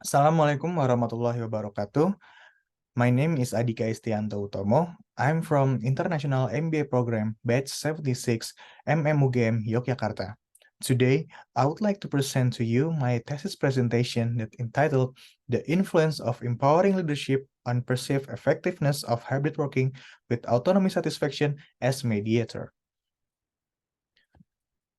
Assalamualaikum warahmatullahi wabarakatuh. My name is Adhika Isthianto Utomo. I'm from International MBA Program Batch 76 MMUGM Yogyakarta. Today, I would like to present to you my thesis presentation that entitled The Influence of Empowering Leadership on Perceived Effectiveness of Hybrid Working with Autonomy Satisfaction as Mediator.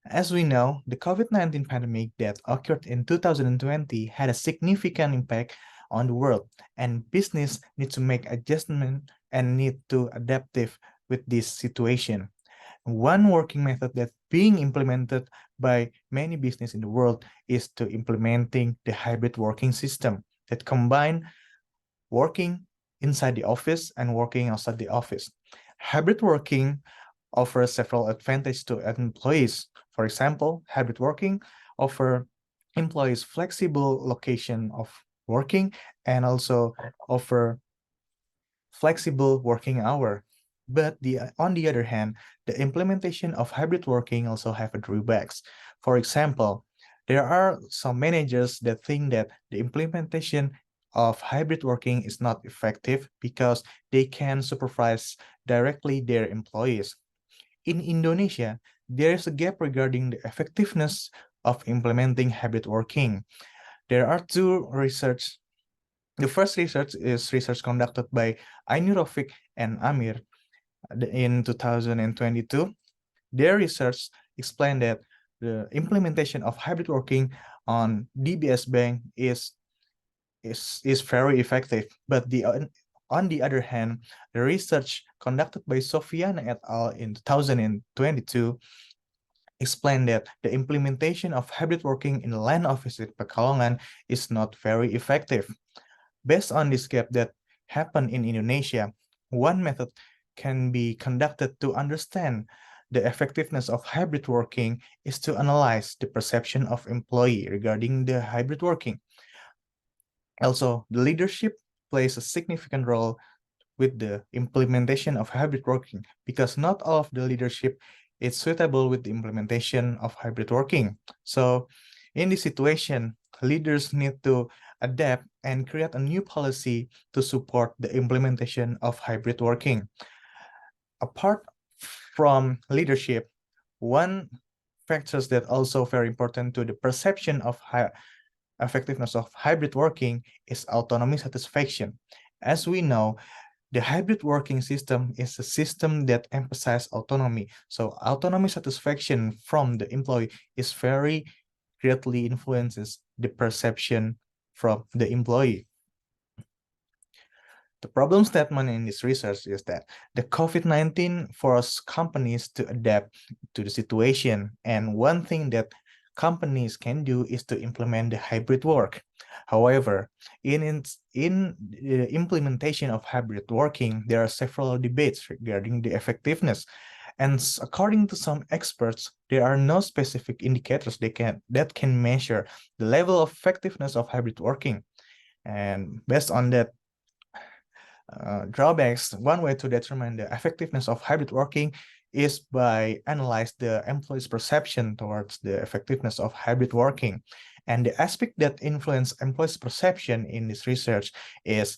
As we know, the COVID-19 pandemic that occurred in 2020 had a significant impact on the world, and business need to make adjustment and need to adaptive with this situation. One working method that's being implemented by many business in the world is to implementing the hybrid working system that combine working inside the office and working outside the office. Hybrid working offers several advantages to employees. For example, hybrid working offers employees flexible location of working and also offer flexible working hour. But on the other hand, the implementation of hybrid working also have drawbacks. For example, there are some managers that think that the implementation of hybrid working is not effective because they can supervise directly their employees. In Indonesia, there is a gap regarding the effectiveness of implementing hybrid working. There are two research. The first research is research conducted by Ainurovic and Amir in 2022. Their research explained that the implementation of hybrid working on DBS Bank is very effective, but on the other hand, the research conducted by Sofiane et al. In 2022 explained that the implementation of hybrid working in the land office at Pekalongan is not very effective. Based on this gap that happened in Indonesia, one method can be conducted to understand the effectiveness of hybrid working is to analyze the perception of employee regarding the hybrid working. Also, the leadership plays a significant role with the implementation of hybrid working because not all of the leadership is suitable with the implementation of hybrid working. So in this situation, leaders need to adapt and create a new policy to support the implementation of hybrid working. Apart from leadership, one factors that also very important to the perception of effectiveness of hybrid working is autonomy satisfaction. As we know, the hybrid working system is a system that emphasizes autonomy. So autonomy satisfaction from the employee is very greatly influences the perception from the employee. The problem statement in this research is that the COVID-19 forced companies to adapt to the situation. And one thing that companies can do is to implement the hybrid work. However, in the implementation of hybrid working, there are several debates regarding the effectiveness. And according to some experts, there are no specific indicators that can measure the level of effectiveness of hybrid working. And based on that drawbacks, one way to determine the effectiveness of hybrid working is by analyze the employee's perception towards the effectiveness of hybrid working. And the aspect that influence employees' perception in this research is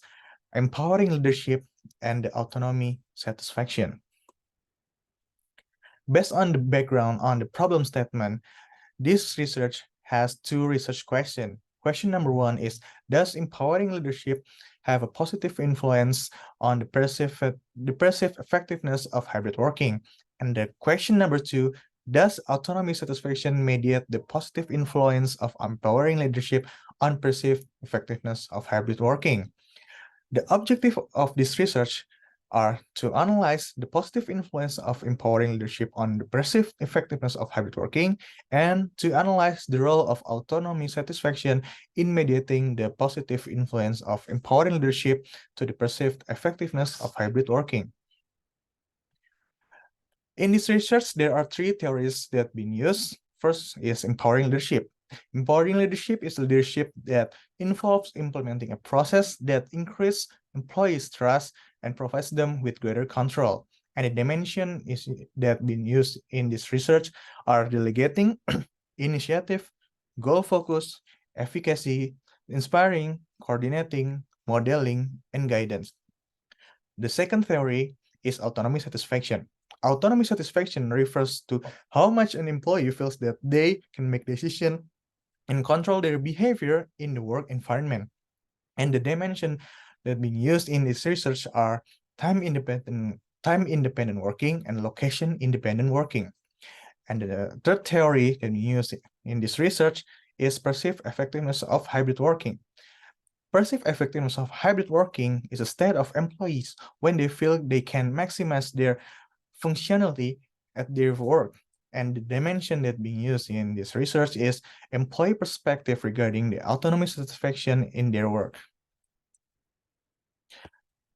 empowering leadership and the autonomy satisfaction. Based on the background on the problem statement, this research has two research questions. Question number one is, does empowering leadership have a positive influence on the perceived effectiveness of hybrid working? And the question number two, does autonomy satisfaction mediate the positive influence of empowering leadership on perceived effectiveness of hybrid working? The objective of this research are to analyze the positive influence of empowering leadership on the perceived effectiveness of hybrid working and to analyze the role of autonomy satisfaction in mediating the positive influence of empowering leadership to the perceived effectiveness of hybrid working. In this research, there are three theories that have been used. First is empowering leadership. Empowering leadership is leadership that involves implementing a process that increases employees' trust and provides them with greater control. And the dimension that been used in this research are delegating, initiative, goal focus, efficacy, inspiring, coordinating, modeling, and guidance. The second theory is autonomy satisfaction. Autonomy satisfaction refers to how much an employee feels that they can make decisions and control their behavior in the work environment. And the dimension that being used in this research are time independent working and location independent working. And the third theory that we use in this research is perceived effectiveness of hybrid working. Perceived effectiveness of hybrid working is a state of employees when they feel they can maximize their functionality at their work. And the dimension that being used in this research is employee perspective regarding the autonomy satisfaction in their work.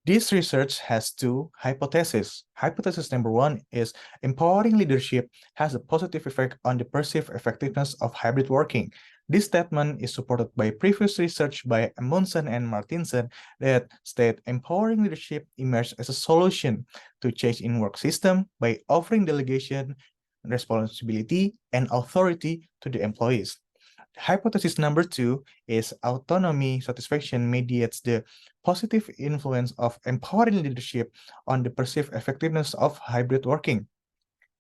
This research has two hypotheses. Hypothesis number one is empowering leadership has a positive effect on the perceived effectiveness of hybrid working. This statement is supported by previous research by Amundsen and Martinsen that state empowering leadership emerged as a solution to change in work system by offering delegation, responsibility, and authority to the employees. Hypothesis number two is autonomy satisfaction mediates the positive influence of empowering leadership on the perceived effectiveness of hybrid working.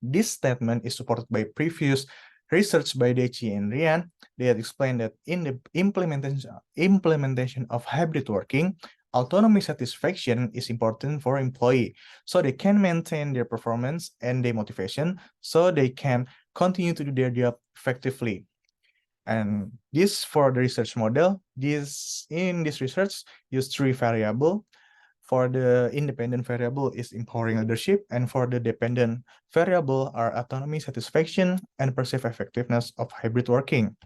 This statement is supported by previous research by Deci and Rian that explain that in the implementation of hybrid working, autonomy satisfaction is important for employee so they can maintain their performance and their motivation so they can continue to do their job effectively. And this for the research model, in this research use three variables. For the independent variable is empowering leadership, and for the dependent variable are autonomy, satisfaction, and perceived effectiveness of hybrid working.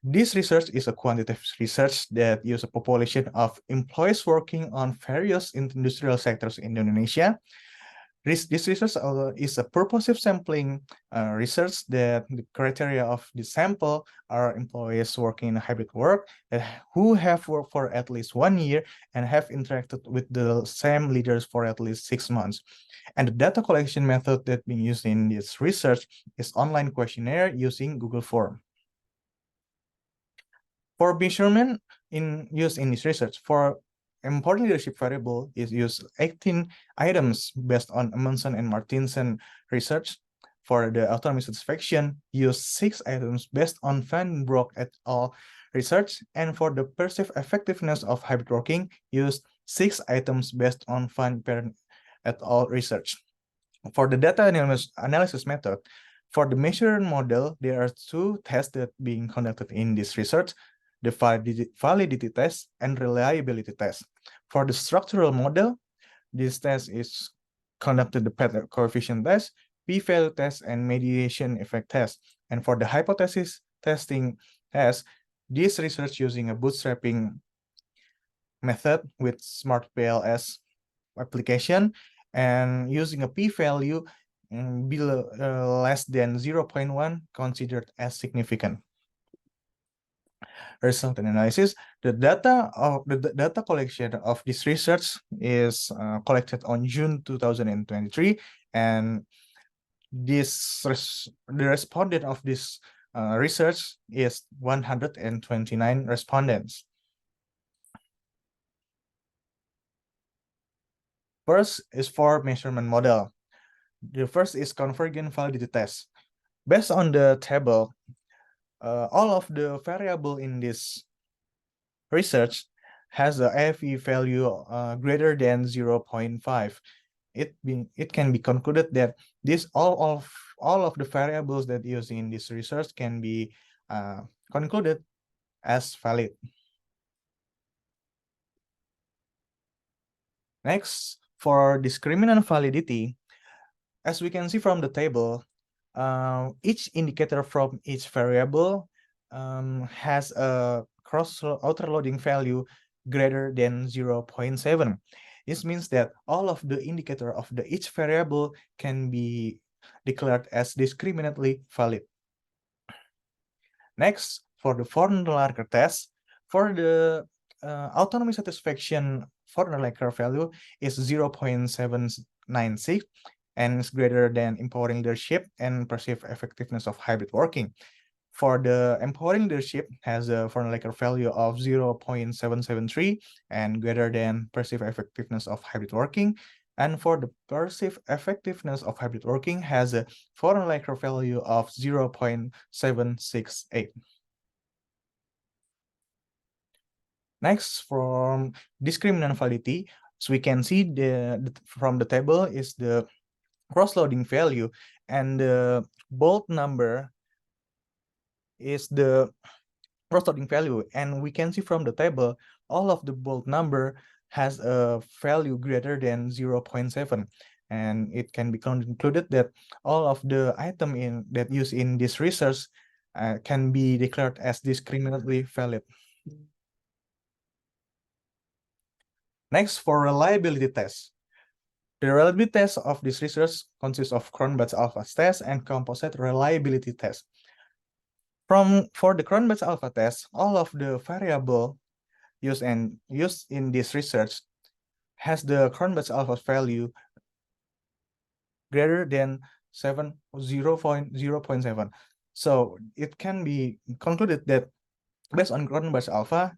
This research is a quantitative research that uses a population of employees working on various industrial sectors in Indonesia. This research is a purposive sampling research that the criteria of the sample are employees working in hybrid work who have worked for at least 1 year and have interacted with the same leaders for at least 6 months. And the data collection method that being used in this research is online questionnaire using Google Form. For measurement used in this research, for important leadership variable is used 18 items based on Amundsen and Martinsen research. For the autonomy satisfaction, use 6 items based on Van Broek et al. Research. And for the perceived effectiveness of hybrid working, use 6 items based on Van Perren et al. Research. For the data analysis method, for the measurement model, there are 2 tests that being conducted in this research, the validity test and reliability test. For the structural model, this test is conducted the pattern coefficient test, p-value test, and mediation effect test. And for the hypothesis testing test, this research using a bootstrapping method with smart PLS application and using a p-value below less than 0.1 considered as significant. Result and analysis. The data collection of this research is collected on June 2023, and the respondent of this research is 129 respondents. First is for measurement model. The first is convergent validity test. Based on the table, all of the variable in this research has a AFE value greater than 0.5. It can be concluded that all of the variables that used in this research can be concluded as valid. Next, for discriminant validity, as we can see from the table, each indicator from each variable has a cross outer loading value greater than 0.7. This means that all of the indicator of each variable can be declared as discriminantly valid. Next, for the Fornlager test, for the autonomy satisfaction Fornlager value is 0.796 and is greater than empowering leadership and perceived effectiveness of hybrid working. For the empowering leadership has a formula value of 0.773 and greater than perceived effectiveness of hybrid working. And for the perceived effectiveness of hybrid working has a formula value of 0.768. Next, from discriminant validity, so we can see from the table is the cross-loading value, and the bold number is the cross-loading value. And we can see from the table, all of the bold number has a value greater than 0.7. And it can be concluded that all of the item that used in this research can be declared as discriminantly valid. Next, for reliability test. The reliability test of this research consists of Cronbach's alpha test and composite reliability test. For the Cronbach's alpha test, all of the variable used in this research has the Cronbach's alpha value greater than 0.7. So it can be concluded that based on Cronbach's alpha,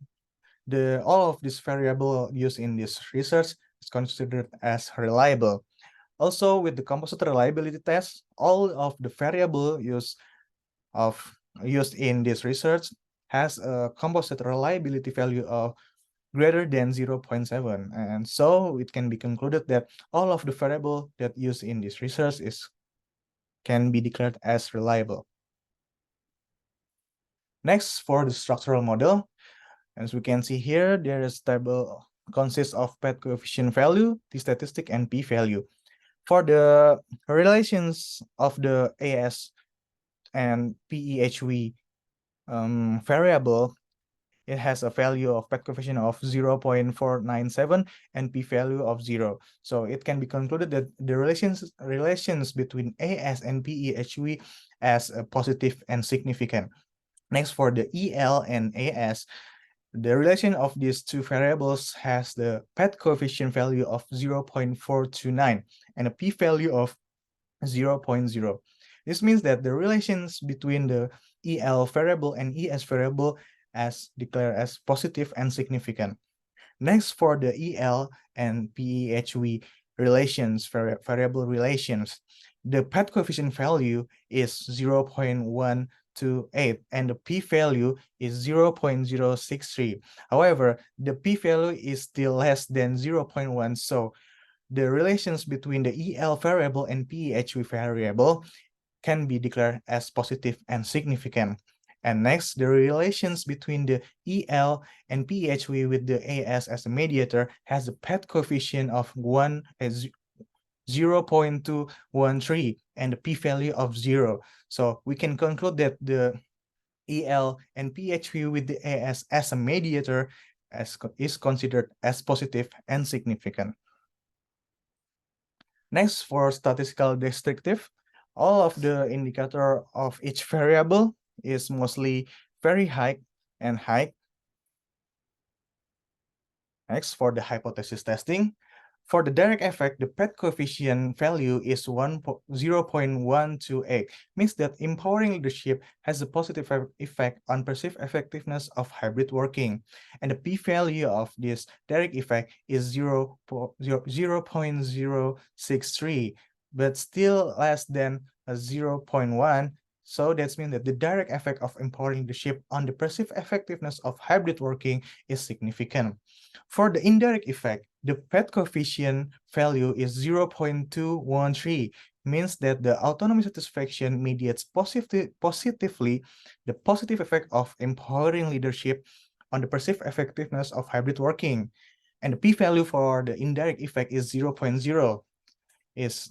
all of these variable used in this research is considered as reliable. Also, with the composite reliability test, all of the variable used in this research has a composite reliability value of greater than 0.7. And so it can be concluded that all of the variable that used in this research can be declared as reliable. Next, for the structural model, as we can see here, there is table consists of path coefficient value, t statistic, and p value. For the relations of the AS and PEHV variable, it has a value of path coefficient of 0.497 and p-value of 0. So it can be concluded that the relations between AS and PEHV as positive and significant. Next, for the EL and AS, the relation of these two variables has the path coefficient value of 0.429 and a p-value of 0.0. This means that the relations between the EL variable and ES variable as declared as positive and significant. Next, for the EL and PEHV relations, variable relations, the path coefficient value is 0.128 and the p-value is 0.063. However, the p-value is still less than 0.1, so the relations between the EL variable and PEHV variable can be declared as positive and significant. And next, the relations between the EL and PEHV with the AS as a mediator has a path coefficient of 0.213 and the p-value of 0. So we can conclude that the EL and PEHV with the AS as a mediator is considered as positive and significant. Next, for statistical descriptive, all of the indicator of each variable is mostly very high and high. Next, for the hypothesis testing, for the direct effect, the path coefficient value is 0.128, means that empowering leadership has a positive effect on perceived effectiveness of hybrid working. And the p-value of this direct effect is 0.063, but still less than 0.1. So that means that the direct effect of empowering leadership on the perceived effectiveness of hybrid working is significant. For the indirect effect, the path coefficient value is 0.213, means that the autonomy satisfaction mediates positively the positive effect of empowering leadership on the perceived effectiveness of hybrid working. And the p-value for the indirect effect is 0.0, is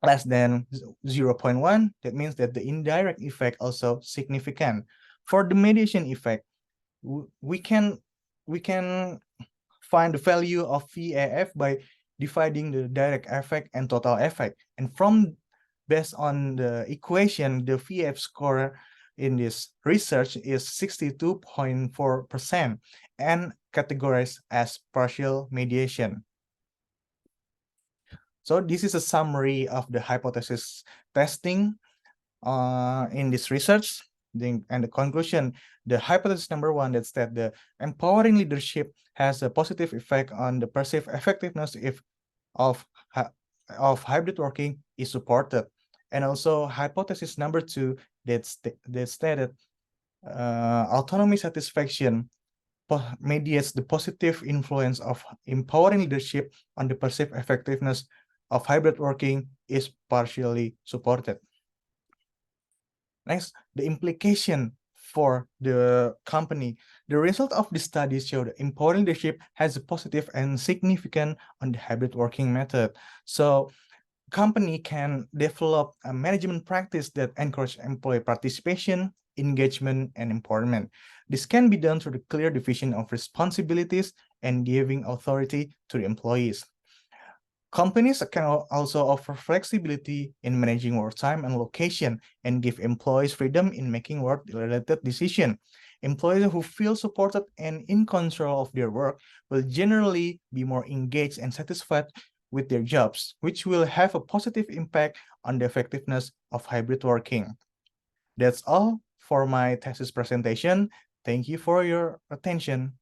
less than 0.1. That means that the indirect effect also significant. For the mediation effect, we can find the value of VAF by dividing the direct effect and total effect. And based on the equation, the VAF score in this research is 62.4% and categorized as partial mediation. So this is a summary of the hypothesis testing in this research. And the conclusion, the hypothesis number one, that's that the empowering leadership has a positive effect on the perceived effectiveness if of of hybrid working is supported. And also hypothesis number two, that stated autonomy satisfaction mediates the positive influence of empowering leadership on the perceived effectiveness of hybrid working is partially supported. Next, the implication for the company. The result of the study show that empowering leadership has a positive and significant on the hybrid working method. So company can develop a management practice that encourage employee participation, engagement, and empowerment. This can be done through the clear division of responsibilities and giving authority to the employees. Companies can also offer flexibility in managing work time and location and give employees freedom in making work-related decisions. Employees who feel supported and in control of their work will generally be more engaged and satisfied with their jobs, which will have a positive impact on the effectiveness of hybrid working. That's all for my thesis presentation. Thank you for your attention.